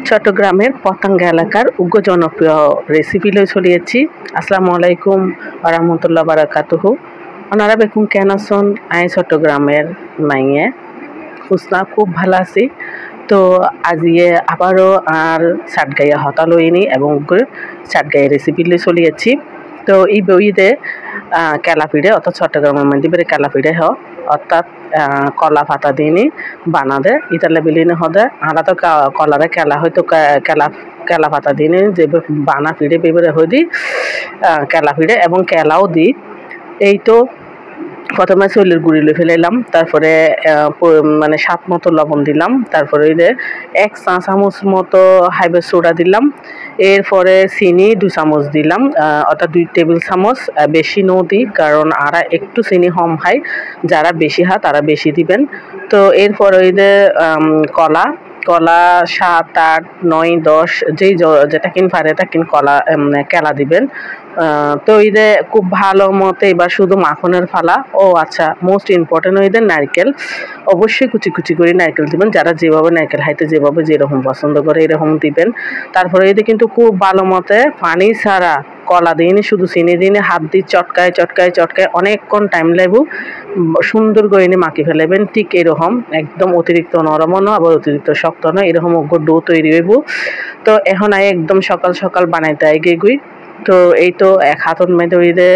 চট্টগ্রামের পতেঙ্গা এলাকার উগ্র জনপ্রিয় রেসিপি লই চলিয়েছি। আসসালামু আলাইকুম ওয়া রাহমাতুল্লাহি ওয়া বারাকাতুহু। ওনারা বেকুম কেন আছেন? আই চট্টগ্রামের মাইয়ে হুসনা খুব ভালো আছি। তো আজিয়ে আবারও আর সাতগাইয়া হতা লইনি এবং উগ্র সাতগাইয়া রেসিপি লই চলিয়েছি। তো এই বইতে কেলা পিঠে অর্থাৎ চট্টগ্রামের মধ্যে বেড়ে কেলা পিঠে হ অর্থাৎ কলা পাতা দিয়ে বানাদে ইতালে বিলিনে হদে আরা তো কলারে কেলা হয়তো কেলা কেলা পাতা দিয়ে যে বানা পিঠে বেবরে হয়ে দিই কেলা পিঠে এবং কেলাও দিই। এই তো প্রথমে চুলের গুঁড়ি লই ফেলাইলাম, তারপরে মানে স্বাদ মতো লবণ দিলাম, তারপরে 1 চা চামচ মতো হাইবে সোডা দিলাম, এরপরে চিনি 2 চামচ দিলাম অর্থাৎ 2 টেবিল চামচ। বেশি নো দিই কারণ আরা একটু চিনি কম খায়, যারা বেশি খায় তারা বেশি দিবেন। তো এরপরে কলা কলা 7, 8, 9, 10 যেই যেটা কিন পারে তা কিন কলা কেলা দিবেন। তো খুব ভালো মতো এবার শুধু মাখনের ফালা। ও আচ্ছা, মোস্ট ইম্পর্টেন্ট নারকেল অবশ্যই কুচি কুচি করে নারকেল দিবেন, যারা যেভাবে নারকেল খাইতে যেভাবে যেরকম পছন্দ করে এরকম দিবেন। তারপরে কিন্তু খুব ভালো মতো পানি ছাড়া কলা দিইনি, শুধু চিনি দিইনি, হাত দিয়ে চটকায় চটকায় চটকায় অনেকক্ষণ টাইম লাগবে সুন্দর করে মাখি ফেলাবেন। ঠিক এরকম একদম অতিরিক্ত নরমও নয় আবার অতিরিক্ত শক্ত নয়, এরকম ডো তৈরি হইব। তো এখন একদম সকাল সকাল বানাইতে গেগুই। তো এই তো এক হাতের মধ্যে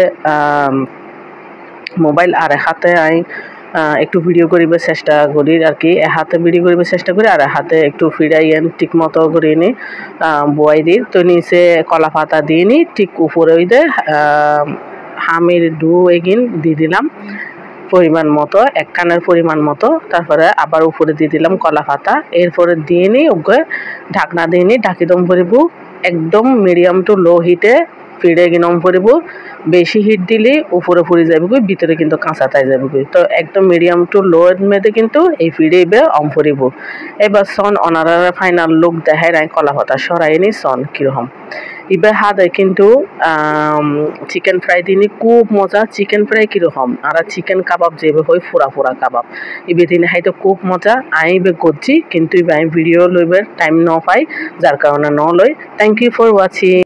মোবাইল আর এক হাতে একটু ভিডিও করিবার চেষ্টা করি আর কি। এক হাতে ভিডিও করিবার চেষ্টা করি আর এক হাতে একটু ফিরাই ঠিক মতো করে নি বয়াই দিই। তো নিচে কলা পাতা দিয়ে নি, ঠিক উপরে হামির ডু এগিন দিয়ে দিলাম পরিমাণ মতো, 1 কানের পরিমাণ মতো। তারপরে আবার উপরে দিয়ে দিলাম কলা পাতা, এরপরে দিয়ে নি ওকে ঢাকনা দিয়ে নি, ঢাকি দম করিব একদম মিডিয়াম টু লো হিটে। ফিরে গিনম করিব, বেশি হিট দিলে উপরে ফুরে যাবে, ভিতরে কিন্তু কাঁচা তাই যাবে। তো একদম মিডিয়াম টু লো এর মধ্যে কিন্তু এই ফিরে অম করিব। এবার সন অনারা ফাইনাল লুক দেখায় নাই কলা পাতা সরাই নি সন কিরকম। এবার হাতে কিন্তু চিকেন ফ্রাই দিনই খুব মজা। চিকেন ফ্রাই কিরকম আর চিকেন কাবাব যেভাবে হয় ফুরা ফুরা কাবাব এবার দিনে খাইতে খুব মজা। আমি করছি কিন্তু আমি ভিডিও লইবার টাইম ন পাই, যার কারণে ন লই। Thank you for watching.